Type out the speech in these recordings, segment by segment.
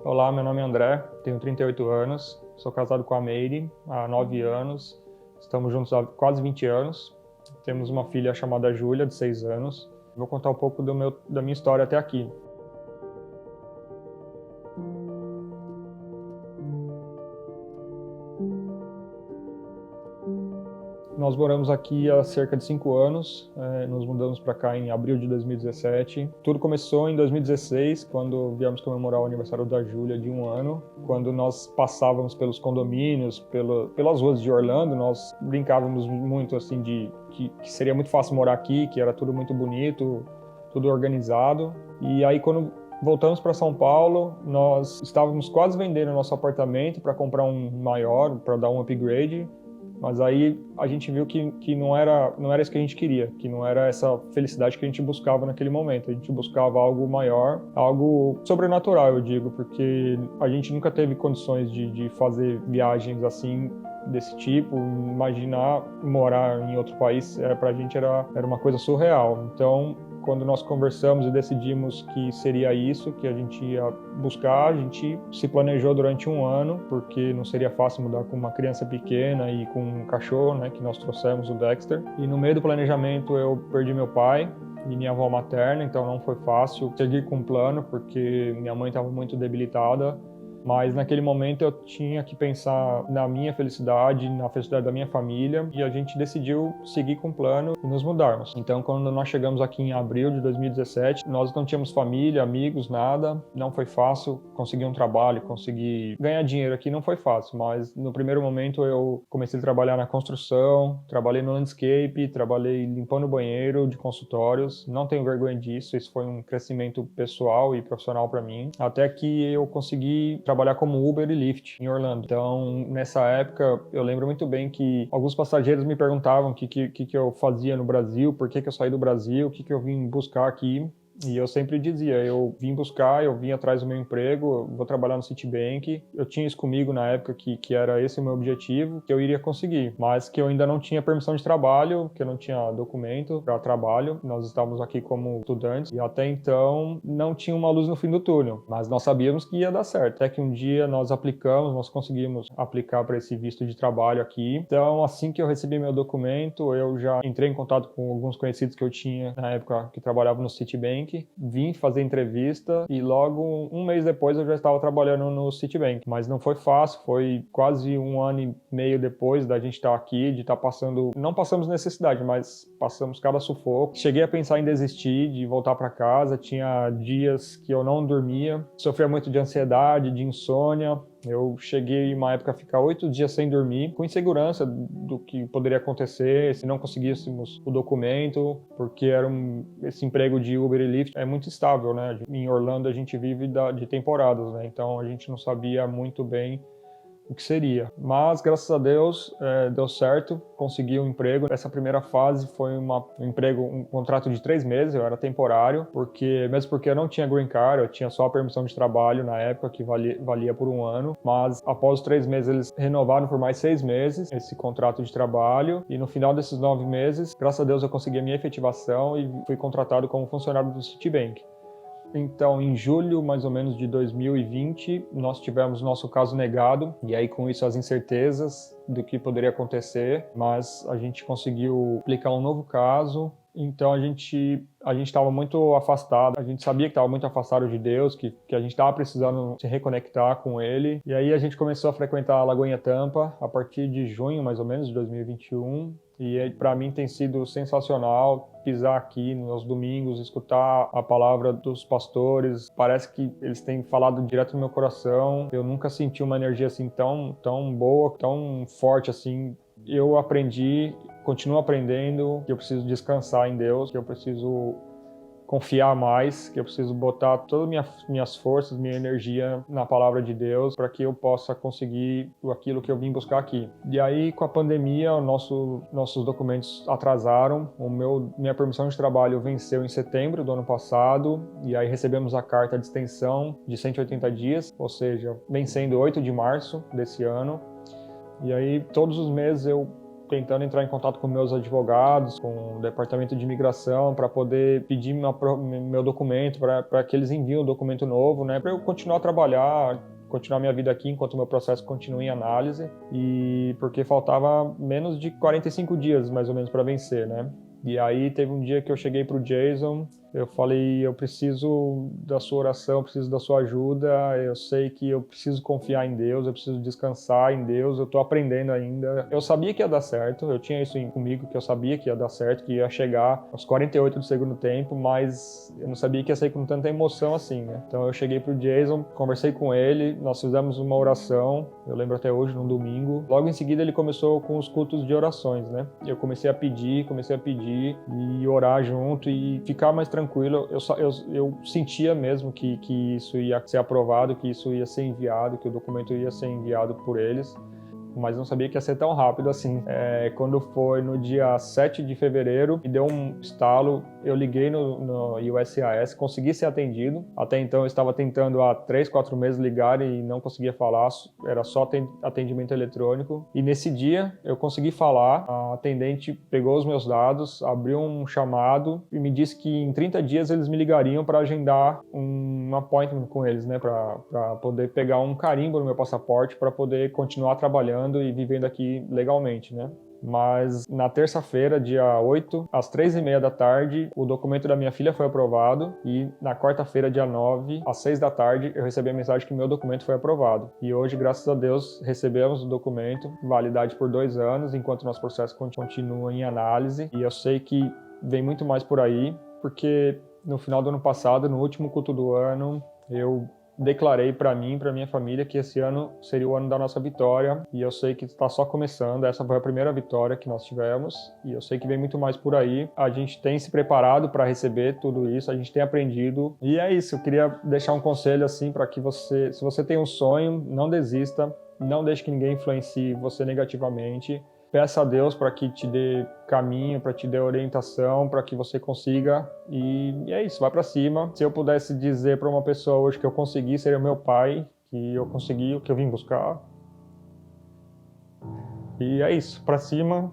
Olá, meu nome é André, tenho 38 anos, sou casado com a Meire há 9 anos, estamos juntos há quase 20 anos, temos uma filha chamada Júlia, de 6 anos. Vou contar um pouco da minha história até aqui. Nós moramos aqui há cerca de 5 anos, nos mudamos para cá em abril de 2017. Tudo começou em 2016, quando viemos comemorar o aniversário da Júlia de 1 ano. Quando nós passávamos pelos condomínios, pelas ruas de Orlando, nós brincávamos muito assim de que seria muito fácil morar aqui, que era tudo muito bonito, tudo organizado. E aí quando voltamos para São Paulo, nós estávamos quase vendendo nosso apartamento para comprar um maior, para dar um upgrade. Mas aí a gente viu que não era isso que a gente queria, que não era essa felicidade que a gente buscava naquele momento. A gente buscava algo maior, algo sobrenatural, eu digo, porque a gente nunca teve condições de fazer viagens assim, desse tipo. Imaginar morar em outro país, pra gente era uma coisa surreal. Então, quando nós conversamos e decidimos que seria isso que a gente ia buscar, a gente se planejou durante 1 ano, porque não seria fácil mudar com uma criança pequena e com um cachorro, né, que nós trouxemos, o Dexter. E no meio do planejamento eu perdi meu pai e minha avó materna, então não foi fácil seguir com o plano, porque minha mãe estava muito debilitada. Mas naquele momento eu tinha que pensar na minha felicidade, na felicidade da minha família, e a gente decidiu seguir com o plano e nos mudarmos. Então, quando nós chegamos aqui em abril de 2017, nós não tínhamos família, amigos, nada. Não foi fácil conseguir um trabalho, conseguir ganhar dinheiro aqui, não foi fácil. Mas no primeiro momento eu comecei a trabalhar na construção, trabalhei no landscape, trabalhei limpando banheiro de consultórios. Não tenho vergonha disso, isso foi um crescimento pessoal e profissional para mim. Até que eu consegui trabalhar como Uber e Lyft em Orlando. Então, nessa época, eu lembro muito bem que alguns passageiros me perguntavam o que eu fazia no Brasil, por que eu saí do Brasil, o que eu vim buscar aqui. E eu sempre dizia, eu vim buscar, eu vim atrás do meu emprego, eu vou trabalhar no Citibank. Eu tinha isso comigo na época que era esse o meu objetivo, que eu iria conseguir. Mas que eu ainda não tinha permissão de trabalho, que eu não tinha documento para trabalho. Nós estávamos aqui como estudantes e até então não tinha uma luz no fim do túnel. Mas nós sabíamos que ia dar certo. Até que um dia nós aplicamos, nós conseguimos aplicar para esse visto de trabalho aqui. Então, assim que eu recebi meu documento, eu já entrei em contato com alguns conhecidos que eu tinha na época que trabalhavam no Citibank. Vim fazer entrevista e logo um mês depois eu já estava trabalhando no Citibank. Mas não foi fácil, foi quase 1 ano e meio depois da gente estar aqui, de estar passando, não passamos necessidade, mas passamos cada sufoco. Cheguei a pensar em desistir, de voltar para casa, tinha dias que eu não dormia, sofria muito de ansiedade, de insônia. Eu cheguei uma época a ficar 8 dias sem dormir, com insegurança do que poderia acontecer se não conseguíssemos o documento, porque esse emprego de Uber e Lyft é muito estável, né? Em Orlando a gente vive de temporadas, né? Então a gente não sabia muito bem o que seria. Mas, graças a Deus, deu certo, consegui um emprego. Essa primeira fase foi um emprego, um contrato de 3 meses, eu era temporário, mesmo porque eu não tinha green card, eu tinha só a permissão de trabalho na época, que valia por 1 ano. Mas, após os 3 meses, eles renovaram por mais 6 meses esse contrato de trabalho. E no final desses 9 meses, graças a Deus, eu consegui a minha efetivação e fui contratado como funcionário do Citibank. Então, em julho, mais ou menos, de 2020, nós tivemos nosso caso negado, e aí com isso as incertezas do que poderia acontecer, mas a gente conseguiu aplicar um novo caso. Então a gente estava muito afastado, a gente sabia que estava muito afastado de Deus, que a gente estava precisando se reconectar com Ele. E aí a gente começou a frequentar a Lagoinha Tampa a partir de junho, mais ou menos, de 2021. E para mim tem sido sensacional pisar aqui nos domingos, escutar a palavra dos pastores. Parece que eles têm falado direto no meu coração. Eu nunca senti uma energia assim tão boa, tão forte assim. Eu aprendi, continuo aprendendo, que eu preciso descansar em Deus, que eu preciso confiar mais, que eu preciso botar todas minhas forças, minha energia na palavra de Deus para que eu possa conseguir aquilo que eu vim buscar aqui. E aí, com a pandemia, nossos documentos atrasaram. Minha permissão de trabalho venceu em setembro do ano passado, e aí recebemos a carta de extensão de 180 dias, ou seja, vencendo 8 de março desse ano. E aí, todos os meses eu tentando entrar em contato com meus advogados, com o departamento de imigração, para poder pedir meu documento, para que eles enviem o documento novo, né, para eu continuar a trabalhar, continuar minha vida aqui enquanto o meu processo continua em análise, e porque faltava menos de 45 dias, mais ou menos, para vencer, né? E aí teve um dia que eu cheguei pro Jason, eu falei, eu preciso da sua oração, eu preciso da sua ajuda, eu sei que eu preciso confiar em Deus, eu preciso descansar em Deus, eu tô aprendendo ainda. Eu sabia que ia dar certo, eu tinha isso comigo, que eu sabia que ia dar certo, que ia chegar aos 48 do segundo tempo, mas eu não sabia que ia sair com tanta emoção assim, né? Então eu cheguei pro Jason, conversei com ele, nós fizemos uma oração, eu lembro até hoje, num domingo. Logo em seguida ele começou com os cultos de orações, né? Eu comecei a pedir e orar junto e ficar mais tranquilo. Eu sentia mesmo que isso ia ser aprovado, que isso ia ser enviado, que o documento ia ser enviado por eles, mas não sabia que ia ser tão rápido assim. Quando foi no dia 7 de fevereiro, me deu um estalo, eu liguei no USCIS, consegui ser atendido. Até então eu estava tentando há 3, 4 meses ligar e não conseguia falar, era só atendimento eletrônico. E nesse dia eu consegui falar, a atendente pegou os meus dados, abriu um chamado e me disse que em 30 dias eles me ligariam para agendar um appointment com eles, né, para poder pegar um carimbo no meu passaporte para poder continuar trabalhando e vivendo aqui legalmente, né? Mas na terça-feira, dia 8, às 3h30 da tarde, o documento da minha filha foi aprovado e na quarta-feira, dia 9, às 6 da tarde, eu recebi a mensagem que meu documento foi aprovado. E hoje, graças a Deus, recebemos o documento, validade por 2 anos, enquanto nosso processo continua em análise. E eu sei que vem muito mais por aí, porque no final do ano passado, no último culto do ano, eu declarei para mim, para minha família, que esse ano seria o ano da nossa vitória, e eu sei que está só começando. Essa foi a primeira vitória que nós tivemos e eu sei que vem muito mais por aí. A gente tem se preparado para receber tudo isso, a gente tem aprendido, e é isso. Eu queria deixar um conselho assim para que você, se você tem um sonho, não desista, não deixe que ninguém influencie você negativamente. Peça a Deus para que te dê caminho, para te dê orientação, para que você consiga. E é isso, vai para cima. Se eu pudesse dizer para uma pessoa hoje que eu consegui, seria o meu pai, que eu consegui o que eu vim buscar. E é isso, para cima.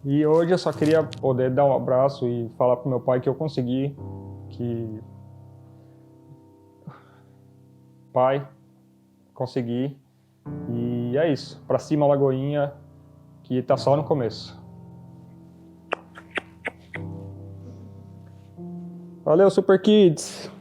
E hoje eu só queria poder dar um abraço e falar pro meu pai que eu consegui, que pai, consegui. E é isso, pra cima Lagoinha, que tá só no começo. Valeu, Super Kids!